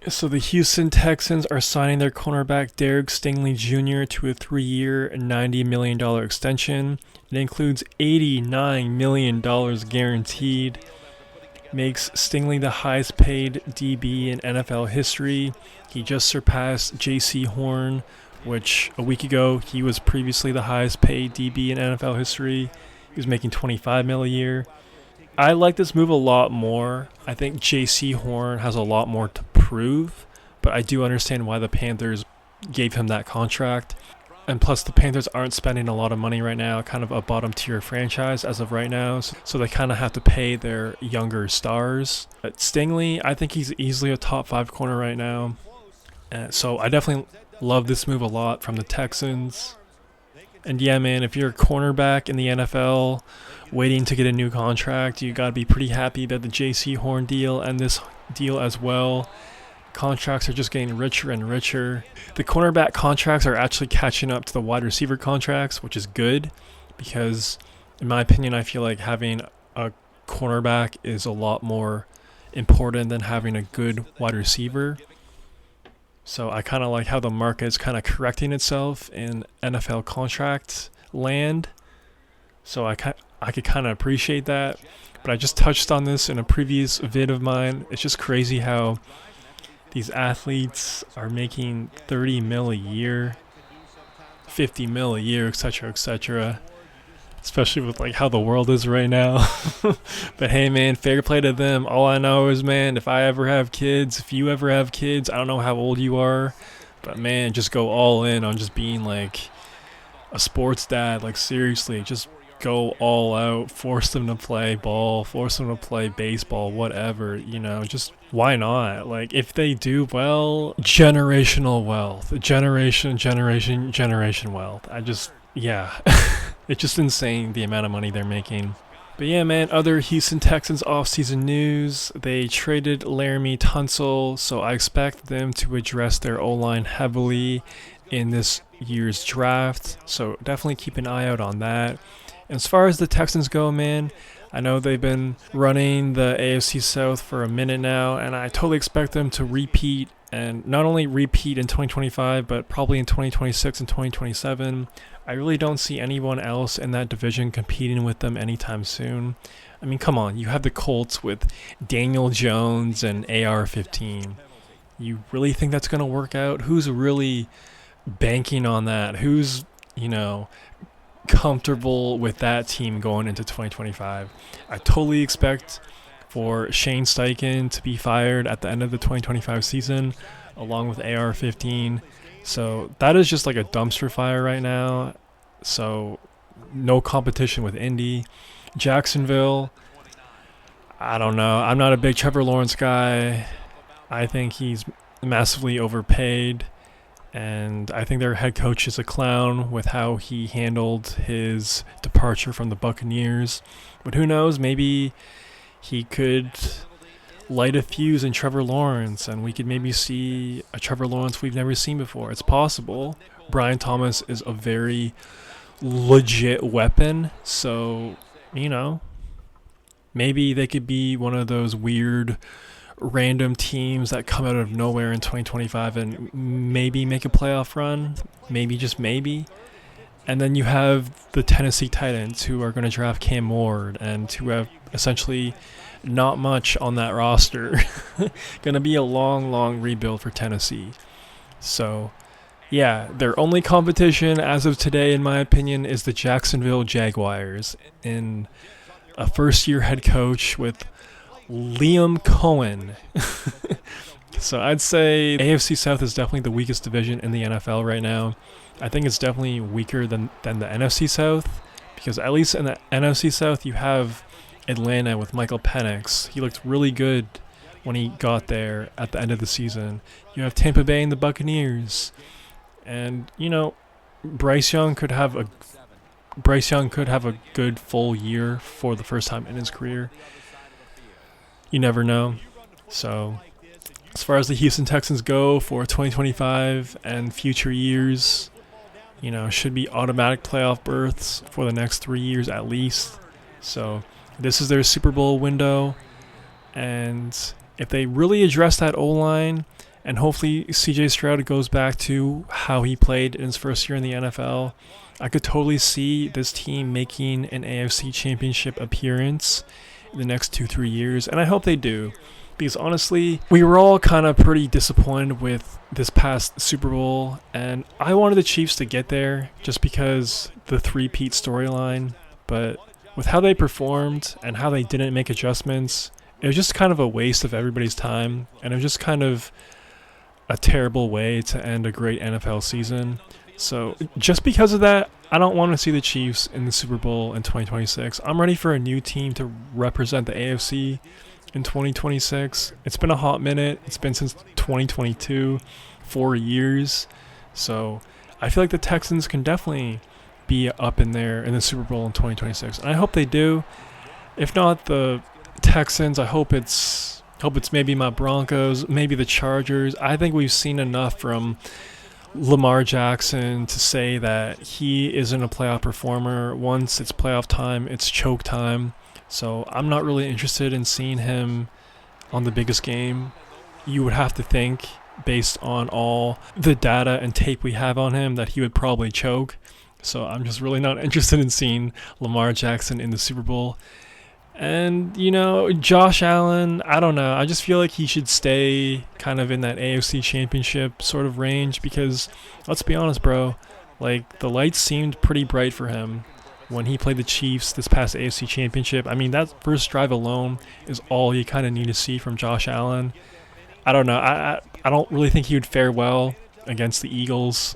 So the Houston Texans are signing their cornerback Derek Stingley Jr. to a 3-year, $90 million extension. It includes $89 million guaranteed. Makes Stingley the highest paid DB in NFL history. He just surpassed J.C. Horn, which a week ago he was previously the highest paid DB in NFL history. He was making $25 million a year. I like this move a lot more. I think J.C. Horn has a lot more to prove, but I do understand why the Panthers gave him that contract. And plus, the Panthers aren't spending a lot of money right now, kind of a bottom tier franchise as of right now, so they kind of have to pay their younger stars. But Stingley, I think he's easily a top 5 corner right now. So I definitely love this move a lot from the Texans. And yeah, man, if you're a cornerback in the NFL waiting to get a new contract, you got to be pretty happy about the J.C. Horn deal and this deal as well. Contracts are just getting richer and richer. The cornerback contracts are actually catching up to the wide receiver contracts, which is good because, in my opinion, I feel like having a cornerback is a lot more important than having a good wide receiver. So I kind of like how the market is kind of correcting itself in NFL contract land. So I could kind of appreciate that. But I just touched on this in a previous vid of mine. It's just crazy how these athletes are making 30 mil a year, 50 mil a year, etc., etc. Especially with like how the world is right now. But hey, man, fair play to them. All I know is, man, if I ever have kids, if you ever have kids, I don't know how old you are, but man, just go all in on just being like a sports dad. Like seriously, just go all out, force them to play ball, force them to play baseball, whatever, just why not? Like if they do well, generational wealth, generation wealth. Yeah. It's just insane the amount of money they're making. But yeah, man, other Houston Texans offseason news. They traded Laramie Tunsil, so I expect them to address their O-line heavily in this year's draft. So definitely keep an eye out on that. And as far as the Texans go, man, I know they've been running the AFC South for a minute now, and I totally expect them to repeat, and not only repeat in 2025, but probably in 2026 and 2027. I really don't see anyone else in that division competing with them anytime soon. I mean, come on, you have the Colts with Daniel Jones and AR-15. You really think that's going to work out? Who's really banking on that? Who's, comfortable with that team going into 2025? I totally expect for Shane Steichen to be fired at the end of the 2025 season, along with AR-15. So that is just like a dumpster fire right now. So no competition with Indy. Jacksonville, I don't know. I'm not a big Trevor Lawrence guy. I think he's massively overpaid. And I think their head coach is a clown with how he handled his departure from the Buccaneers. But who knows? Maybe he could light a fuse in Trevor Lawrence, and we could maybe see a Trevor Lawrence we've never seen before. It's possible. Brian Thomas is a very legit weapon, so, maybe they could be one of those weird random teams that come out of nowhere in 2025 and maybe make a playoff run, maybe, just maybe. And then you have the Tennessee Titans, who are going to draft Cam Ward and who have essentially not much on that roster. Going to be a long rebuild for Tennessee. So, yeah, their only competition as of today, in my opinion, is the Jacksonville Jaguars in a first-year head coach with Liam Cohen. So I'd say AFC South is definitely the weakest division in the NFL right now. I think it's definitely weaker than the NFC South, because at least in the NFC South you have Atlanta with Michael Penix. He looked really good when he got there at the end of the season. You have Tampa Bay and the Buccaneers. And, Bryce Young could have a good full year for the first time in his career. You never know. So, as far as the Houston Texans go for 2025 and future years, should be automatic playoff berths for the next 3 years at least. So, this is their Super Bowl window. And if they really address that O-line And hopefully CJ Stroud goes back to how he played in his first year in the NFL. I could totally see this team making an AFC Championship appearance in the next 2-3 years, and I hope they do. Because honestly, we were all kind of pretty disappointed with this past Super Bowl, and I wanted the Chiefs to get there just because the three-peat storyline. But with how they performed and how they didn't make adjustments, it was just kind of a waste of everybody's time, and it was just kind of a terrible way to end a great NFL season. So just because of that, I don't want to see the Chiefs in the Super Bowl in 2026. I'm ready for a new team to represent the AFC in 2026. It's been a hot minute. It's been since 2022, 4 years. So I feel like the Texans can definitely be up in there in the Super Bowl in 2026. And I hope they do. If not the Texans, I hope it's maybe my Broncos, maybe the Chargers. I think we've seen enough from Lamar Jackson to say that he isn't a playoff performer. Once it's playoff time, it's choke time. So I'm not really interested in seeing him on the biggest game. You would have to think, based on all the data and tape we have on him, that he would probably choke. So I'm just really not interested in seeing Lamar Jackson in the Super Bowl. And, Josh Allen, I don't know. I just feel like he should stay kind of in that AFC Championship sort of range because, let's be honest, bro, like, the lights seemed pretty bright for him when he played the Chiefs this past AFC Championship. I mean, that first drive alone is all you kind of need to see from Josh Allen. I don't know. I don't really think he would fare well against the Eagles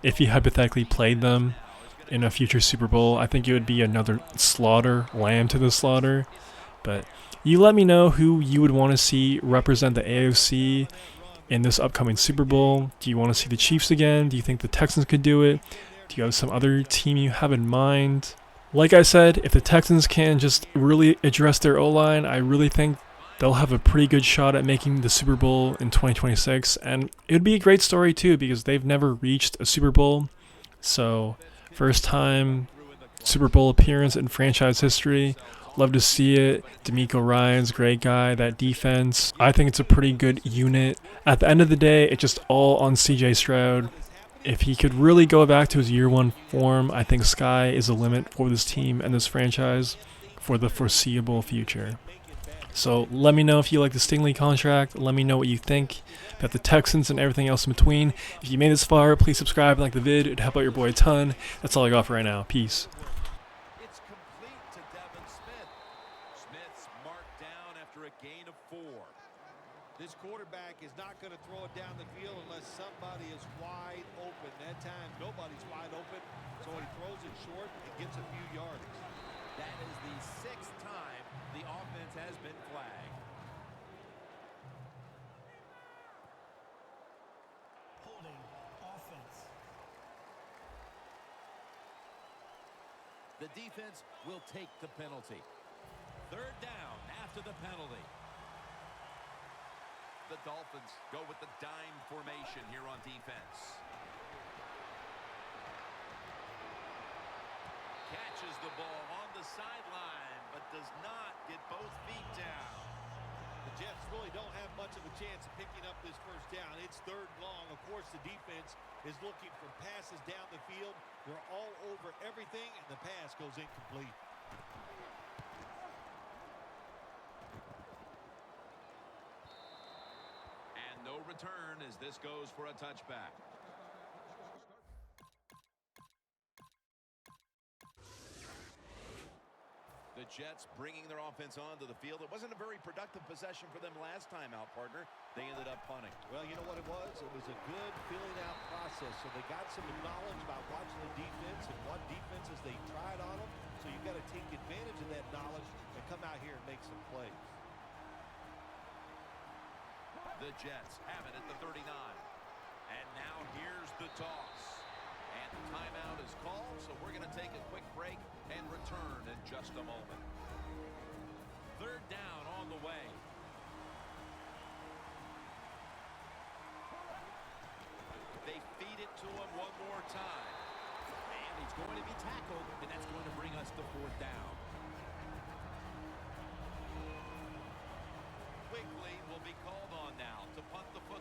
if he hypothetically played them in a future Super Bowl. I think it would be another lamb to the slaughter. But you let me know who you would want to see represent the AFC in this upcoming Super Bowl. Do you want to see the Chiefs again? Do you think the Texans could do it? Do you have some other team you have in mind? Like I said, if the Texans can just really address their O-line, I really think they'll have a pretty good shot at making the Super Bowl in 2026. And it would be a great story too because they've never reached a Super Bowl. So first time Super Bowl appearance in franchise history. Love to see it. D'Amico Ryan's a great guy. That defense, I think it's a pretty good unit. At the end of the day, it's just all on CJ Stroud. If he could really go back to his year one form, I think sky is the limit for this team and this franchise for the foreseeable future. So let me know if you like the Stingley contract. Let me know what you think about the Texans and everything else in between. If you made this far, please subscribe and like the vid. It'd help out your boy a ton. That's all I got for right now. Peace. It's complete to Devin Smith. Smith's marked down after a gain of 4. This quarterback is not going to throw it down the field unless somebody is wide open. That time, nobody's wide open, so he throws it short and gets a few yards. That is the 6th time the offense has been flagged. Holding offense. The defense will take the penalty. 3rd down after the penalty. The Dolphins go with the dime formation here on defense. Catches the ball on the sideline, but does not get both feet down. The Jets really don't have much of a chance of picking up this first down. It's 3rd and long. Of course, the defense is looking for passes down the field. They're all over everything, and the pass goes incomplete. And no return as this goes for a touchback. The Jets bringing their offense onto the field. It wasn't a very productive possession for them last time out, partner. They ended up punting. Well, you know what it was? It was a good filling out process. So they got some knowledge about watching the defense and what defenses they tried on them. So you've got to take advantage of that knowledge and come out here and make some plays. The Jets have it at the 39. And now here's the toss. And the timeout is called, so we're going to take a quick break and return in just a moment. 3rd down on the way. They feed it to him one more time. And he's going to be tackled, and that's going to bring us to 4th down. Quickly will be called on now to punt the football.